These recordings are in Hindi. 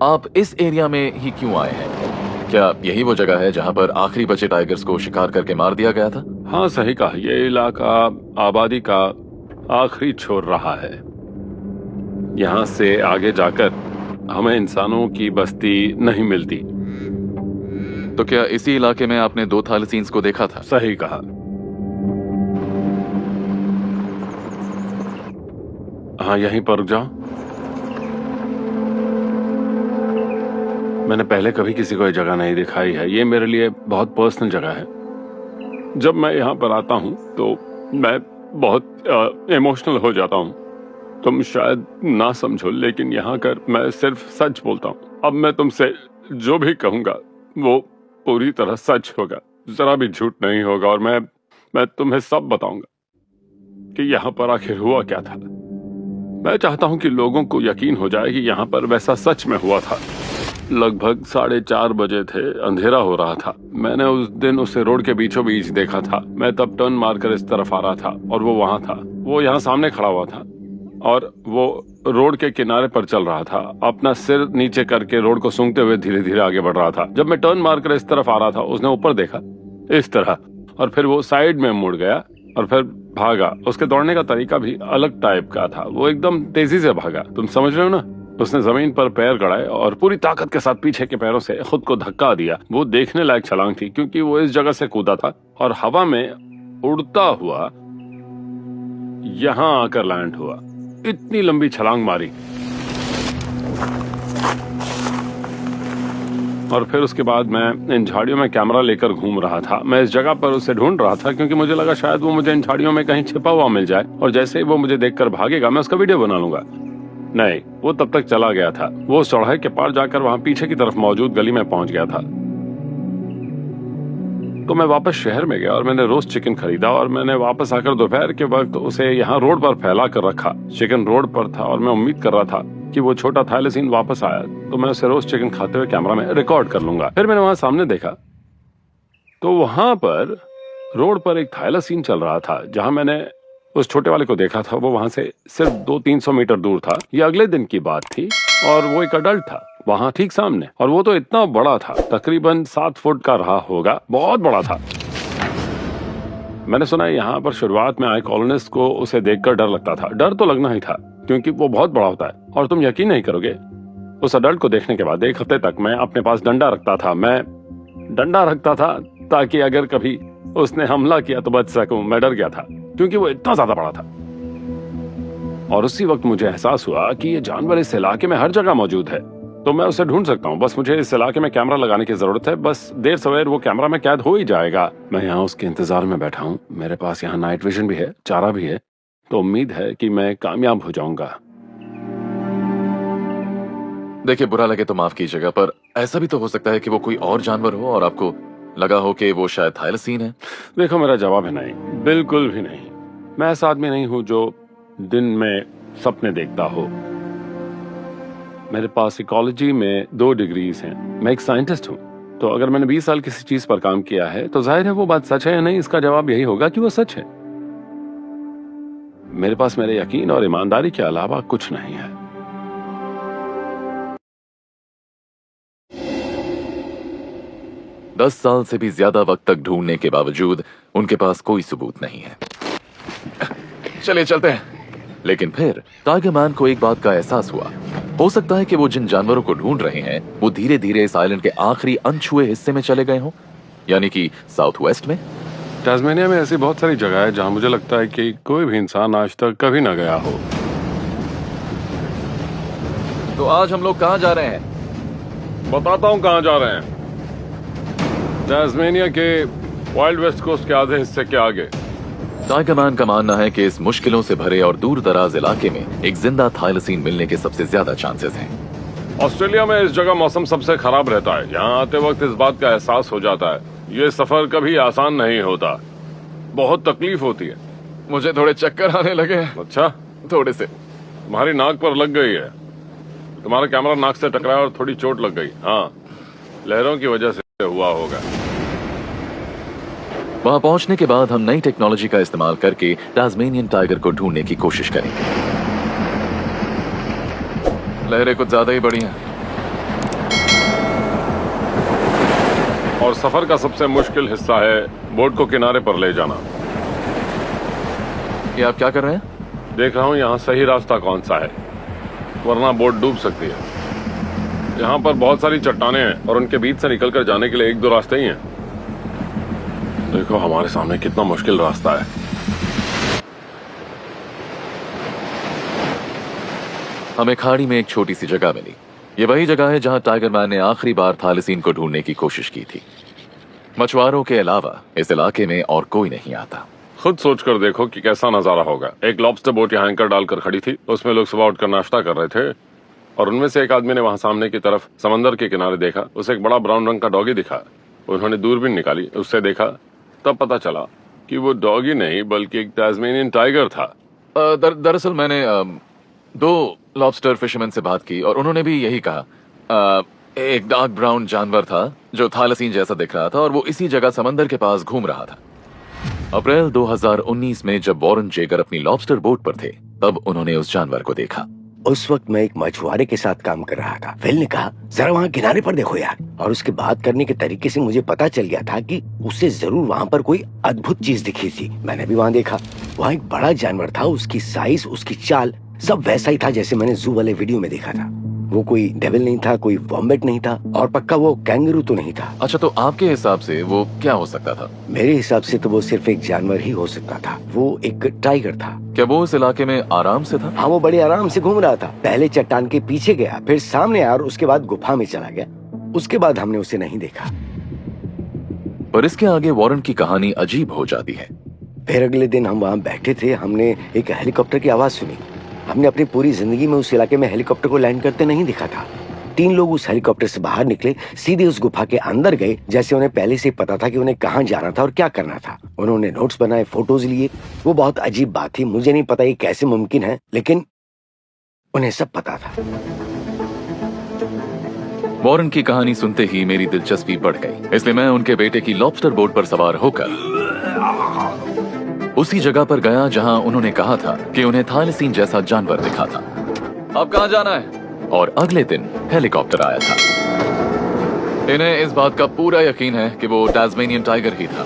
आप इस एरिया में ही क्यों आए हैं? क्या यही वो जगह है जहां पर आखिरी बचे टाइगर्स को शिकार करके मार दिया गया था? हाँ, सही कहा। ये इलाका आबादी का आखिरी छोर रहा है। यहाँ से आगे जाकर हमें इंसानों की बस्ती नहीं मिलती। तो क्या इसी इलाके में आपने 2 थैलेसीन्स को देखा था? सही कहा। हाँ, यहीं पर रुक जाओ। मैंने पहले कभी किसी को ये जगह नहीं दिखाई है। ये मेरे लिए बहुत पर्सनल जगह है। जब मैं यहाँ पर आता हूँ तो मैं बहुत इमोशनल हो जाता हूँ। तुम शायद ना समझो, लेकिन यहाँ कर मैं सिर्फ सच बोलता हूँ। अब मैं तुमसे जो भी कहूँगा वो पूरी तरह सच होगा, जरा भी झूठ नहीं होगा। और मैं तुम्हें सब बताऊंगा कि यहाँ पर आखिर हुआ क्या था। मैं चाहता हूँ कि लोगों को यकीन हो जाए कि यहाँ पर वैसा सच में हुआ था। लगभग 4:30 बजे थे, अंधेरा हो रहा था। मैंने उस दिन उसे रोड के बीचों बीच देखा था। मैं तब टर्न मारकर इस तरफ आ रहा था और वो वहां था। वो यहाँ सामने खड़ा हुआ था और वो रोड के किनारे पर चल रहा था, अपना सिर नीचे करके रोड को सूंघते हुए धीरे धीरे आगे बढ़ रहा था। जब मैं टर्न मारकर इस तरफ आ रहा था, उसने ऊपर देखा इस तरह, और फिर वो साइड में मुड़ गया और फिर भागा। उसके दौड़ने का तरीका भी अलग टाइप का था। वो एकदम तेजी से भागा। तुम समझ रहे हो ना? उसने जमीन पर पैर गड़ाए और पूरी ताकत के साथ पीछे के पैरों से खुद को धक्का दिया। वो देखने लायक छलांग थी क्योंकि वो इस जगह से कूदा था और हवा में उड़ता हुआ यहाँ आकर लैंड हुआ। इतनी लंबी छलांग मारी और फिर उसके बाद मैं इन झाड़ियों में कैमरा लेकर घूम रहा था। मैं इस जगह पर उसे ढूंढ रहा था क्योंकि मुझे लगा शायद वो मुझे इन झाड़ियों में कहीं छिपा हुआ मिल जाए और जैसे ही वो मुझे देखकर भागेगा मैं उसका वीडियो बना लूंगा। नहीं, वो तब तक चला गया था। वो चौराहे के पार जाकर वहां पीछे की तरफ मौजूद गली में पहुंच गया था। तो मैं वापस शहर में गया और मैंने रोस्ट चिकन खरीदा और मैंने वापस आकर दोपहर के वक्त उसे यहाँ रोड पर फैला कर रखा। चिकन रोड पर था और मैं उम्मीद कर रहा था कि वो छोटा थैलेसीन वापस आया तो मैं उसे रोस्ट चिकन खाते हुए कैमरा में रिकॉर्ड कर लूंगा। फिर मैंने वहां सामने देखा तो वहां पर रोड पर एक थैलेसीन चल रहा था। जहां मैंने उस छोटे वाले को देखा था वो वहां से सिर्फ 200-300 मीटर दूर था। ये अगले दिन की बात थी और वो एक अडल्ट था वहां ठीक सामने, और वो तो इतना बड़ा था, तकरीबन 7 फुट का रहा होगा, बहुत बड़ा था। मैंने सुना है यहाँ पर शुरुआत में आए कॉलोनिस्ट को उसे देखकर डर लगता था। डर तो लगना ही था क्योंकि वो बहुत बड़ा होता है। और तुम यकीन नहीं करोगे, उस अडल्ट को देखने के बाद 1 हफ्ते तक मैं अपने पास डंडा रखता था। मैं डंडा रखता था ताकि अगर कभी उसने हमला किया तो बच सकूं। मैं डर गया था क्योंकि वो इतना ज्यादा बड़ा था। और उसी वक्त मुझे एहसास हुआ कि ये जानवर इस इलाके में हर जगह मौजूद है, तो मैं उसे ढूंढ सकता हूँ। बस मुझे इस इलाके में कैमरा लगाने की जरूरत है। बस देर सवेर वो कैमरा में कैद हो ही जाएगा। मैं यहाँ उसके इंतजार में बैठा हूँ। मेरे पास यहाँ नाइट विजन भी है, चारा भी है, तो उम्मीद है कि मैं कामयाब हो जाऊंगा। देखिए, बुरा लगे तो माफ कीजिएगा, पर ऐसा भी तो हो सकता है कि वो कोई और जानवर हो और आपको लगा हो कि वो शायद थैलेसीन है। देखो, मेरा जवाब है नहीं, बिल्कुल भी नहीं। मैं ऐसा आदमी नहीं हूं जो दिन में सपने देखता हो। मेरे पास इकोलॉजी में 2 डिग्रीज हैं। मैं एक साइंटिस्ट हूं। तो अगर मैंने 20 साल किसी चीज पर काम किया है तो जाहिर है वो बात सच है या नहीं, इसका जवाब यही होगा कि वो सच है। मेरे पास मेरे यकीन और ईमानदारी के अलावा कुछ नहीं है। दस साल से भी ज्यादा वक्त तक ढूंढने के बावजूद उनके पास कोई सबूत नहीं है। चलिए चलते हैं। लेकिन फिर टाइगर मैन को एक बात का एहसास हुआ। हो सकता है कि वो जिन जानवरों को ढूंढ रहे हैं वो धीरे धीरे इस आइलैंड के आखिरी अनछुए हिस्से में चले गए हों, यानी कि साउथ वेस्ट में। टास्मेनिया में ऐसी बहुत सारी जगह है जहां मुझे लगता है कि कोई भी इंसान आज तक कभी ना गया हो। तो आज हम लोग कहाँ जा रहे हैं? बताता हूं कहां जा रहे हैं। टास्मेनिया के वाइल्ड वेस्ट कोस्ट के आधे हिस्से के आगे। टाइगर मैन का मानना है कि इस मुश्किलों से भरे और दूर दराज इलाके में एक जिंदा थैलेसीन मिलने के सबसे ज्यादा चांसेस हैं। ऑस्ट्रेलिया में इस जगह मौसम सबसे खराब रहता है। यहाँ आते वक्त इस बात का एहसास हो जाता है। ये सफर कभी आसान नहीं होता, बहुत तकलीफ होती है। मुझे थोड़े चक्कर आने लगे। अच्छा, थोड़े से। तुम्हारी नाक पर लग गई है। तुम्हारा कैमरा नाक से टकराया और थोड़ी चोट लग गई। हाँ, लहरों की वजह से हुआ होगा। वहां पहुंचने के बाद हम नई टेक्नोलॉजी का इस्तेमाल करके टास्मेनियन टाइगर को ढूंढने की कोशिश करेंगे। लहरें कुछ ज्यादा ही बड़ी हैं। और सफर का सबसे मुश्किल हिस्सा है बोट को किनारे पर ले जाना। ये आप क्या कर रहे हैं? देख रहा हूँ यहाँ सही रास्ता कौन सा है, वरना बोट डूब सकती है। यहाँ पर बहुत सारी चट्टानें हैं और उनके बीच से निकलकर जाने के लिए एक दो रास्ते ही हैं। देखो हमारे सामने कितना मुश्किल रास्ता है। हमें खाड़ी में एक छोटी सी जगह मिली। ये वही जगह है जहां टाइगर मैन ने आखिरी बार थालेसीन को ढूंढने की कोशिश की थी। मछुआरों के अलावा इस इलाके में और कोई नहीं आता। खुद सोचकर देखो कि कैसा नजारा होगा। एक लॉबस्टर बोट यहाँ एंकर डालकर खड़ी थी, उसमें लोग सुबह उठकर नाश्ता कर रहे थे और उनमें से एक आदमी ने वहां सामने की तरफ समंदर के किनारे देखा। उसे एक बड़ा ब्राउन रंग का डॉगी दिखा। उन्होंने दूरबीन निकाली, उससे देखा, तब पता चला कि वो डॉगी नहीं बल्कि एक टास्मेनियन टाइगर था। दरअसल मैंने दो लॉबस्टर फिशरमैन से बात की और उन्होंने भी यही कहा। एक डार्क ब्राउन जानवर था जो थालेसीन जैसा दिख रहा था और वो इसी जगह समंदर के पास घूम रहा था। अप्रैल 2019 में जब वॉरेन जेगर अपनी लॉबस्टर बोट पर थे तब उन्होंने उस जानवर को देखा। उस वक्त मैं एक मछुआरे के साथ काम कर रहा था। फिल ने कहा जरा वहाँ किनारे पर देखो यार, और उसके बात करने के तरीके से मुझे पता चल गया था कि उसे जरूर वहाँ पर कोई अद्भुत चीज दिखी थी। मैंने भी वहाँ देखा। वहाँ एक बड़ा जानवर था, उसकी साइज, उसकी चाल सब वैसा ही था जैसे मैंने जू वाले वीडियो में देखा था। वो कोई डेविल नहीं था, कोई वॉम्बेट नहीं था और पक्का वो कैंगरू तो नहीं था। अच्छा, तो आपके हिसाब से वो क्या हो सकता था? मेरे हिसाब से तो वो सिर्फ एक जानवर ही हो सकता था। वो एक टाइगर था। क्या वो इस इलाके में आराम से था? हाँ, वो बड़े आराम से घूम रहा था। पहले चट्टान के पीछे गया, फिर सामने आया और उसके बाद गुफा में चला गया। उसके बाद हमने उसे नहीं देखा। पर इसके आगे वॉरेन की कहानी अजीब हो जाती है। फिर अगले दिन हम वहाँ बैठे थे, हमने एक हेलीकॉप्टर की आवाज सुनी। हमने अपनी पूरी जिंदगी में उस इलाके में हेलीकॉप्टर को लैंड करते नहीं देखा था। 3 लोग उस हेलीकॉप्टर से बाहर निकले, सीधे उस गुफा के अंदर गए, जैसे उन्हें पहले से पता था कि उन्हें कहाँ जाना था और क्या करना था। उन्होंने नोट्स बनाए, फोटोज लिए। वो बहुत अजीब बात थी, मुझे नहीं पता ये कैसे मुमकिन है, लेकिन उन्हें सब पता था। वॉरेन की कहानी सुनते ही मेरी दिलचस्पी बढ़ गई, इसलिए मैं उनके बेटे की लॉबस्टर बोट पर सवार होकर उसी जगह पर गया जहां उन्होंने कहा था कि उन्हें थालेसीन जैसा जानवर दिखा था। अब कहां जाना है? और अगले दिन हेलीकॉप्टर आया था। इन्हें इस बात का पूरा यकीन है कि वो टास्मेनियन टाइगर ही था।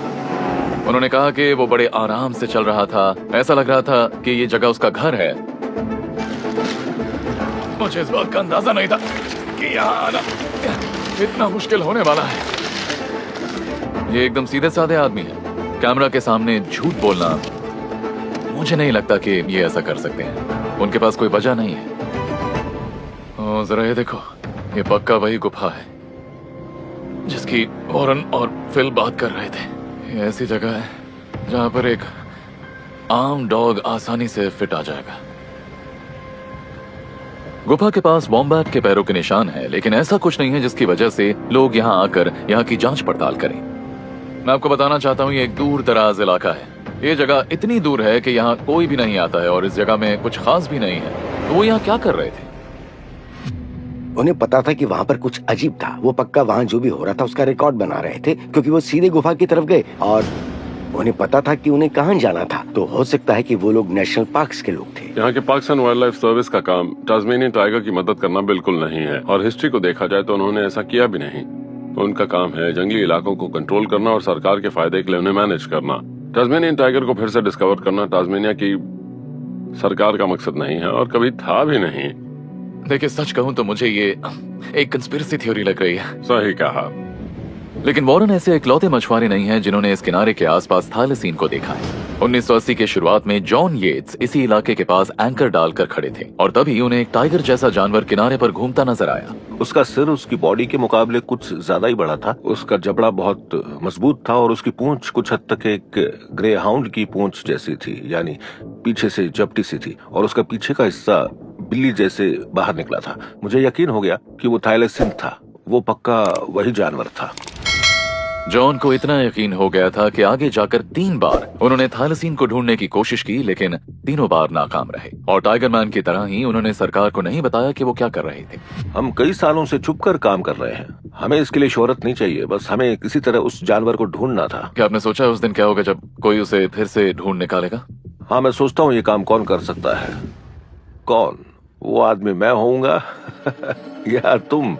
उन्होंने कहा कि वो बड़े आराम से चल रहा था, ऐसा लग रहा था कि ये जगह उसका घर है। मुझे इस बात का अंदाजा नहीं था कि यहाँ आना इतना मुश्किल होने वाला है। ये एकदम सीधे साधे आदमी है। कैमरा के सामने झूठ बोलना, मुझे नहीं लगता कि ये ऐसा कर सकते हैं। उनके पास कोई वजह नहीं है। जरा ये देखो, ये पक्का वही गुफा है जिसकी वॉरेन और फिल बात कर रहे थे। ये ऐसी जगह है जहां पर एक आम डॉग आसानी से फिट आ जाएगा। गुफा के पास वॉम्बैट के पैरों के निशान है, लेकिन ऐसा कुछ नहीं है जिसकी वजह से लोग यहाँ आकर यहाँ की जांच पड़ताल करें। मैं आपको बताना चाहता हूँ, ये एक दूर दराज इलाका है। ये जगह इतनी दूर है कि यहाँ कोई भी नहीं आता है और इस जगह में कुछ खास भी नहीं है। तो वो यहाँ क्या कर रहे थे? उन्हें पता था कि वहाँ पर कुछ अजीब था। वो पक्का वहाँ जो भी हो रहा था उसका रिकॉर्ड बना रहे थे, क्योंकि वो सीधे गुफा की तरफ गए और उन्हें पता था कि उन्हें कहाँ जाना था। तो हो सकता है कि वो लोग नेशनल पार्क्स के लोग थे। यहाँ के parks and wild life service का काम टास्मेनियन टाइगर की मदद करना बिल्कुल नहीं है, और हिस्ट्री को देखा जाए तो उन्होंने ऐसा किया भी नहीं। उनका काम है जंगली इलाकों को कंट्रोल करना और सरकार के फायदे के लिए उन्हें मैनेज करना। टास्मेनियन टाइगर को फिर से डिस्कवर करना टास्मेनिया की सरकार का मकसद नहीं है और कभी था भी नहीं। देखिए, सच कहूं तो मुझे ये एक कंस्पिरेसी थ्योरी लग रही है। सही कहा। लेकिन वॉरेन ऐसे इकलौते मछुआरे नहीं हैं जिन्होंने इस किनारे के आसपास थालेसीन को देखा है। 1980 के शुरुआत में जॉन येट्स इसी इलाके के पास एंकर डालकर खड़े थे और तभी उन्हें एक टाइगर जैसा जानवर किनारे पर घूमता नजर आया। उसका सिर उसकी बॉडी के मुकाबले कुछ ज्यादा ही बड़ा था। उसका जबड़ा बहुत मजबूत था और उसकी पूंछ कुछ हद तक एक ग्रे हाउंड की पूंछ जैसी थी, यानी पीछे से जपटी सी थी, और उसका पीछे का हिस्सा बिल्ली जैसे बाहर निकला था। मुझे यकीन हो गया कि वो थालेसीन था। वो पक्का वही जानवर था। जॉन को इतना यकीन हो गया था कि आगे जाकर 3 बार उन्होंने थालेसीन को ढूंढने की कोशिश की, लेकिन तीनों बार नाकाम रहे। और टाइगर मैन की तरह ही उन्होंने सरकार को नहीं बताया कि वो क्या कर रहे थे। हम कई सालों से छुपकर काम कर रहे हैं। हमें इसके लिए शोहरत नहीं चाहिए, बस हमें किसी तरह उस जानवर को ढूंढना था। क्या आपने सोचा उस दिन क्या होगा जब कोई उसे फिर से ढूंढ निकालेगा? हाँ, मैं सोचता हूँ ये काम कौन कर सकता है। कौन? वो आदमी मैं होऊंगा या तुम?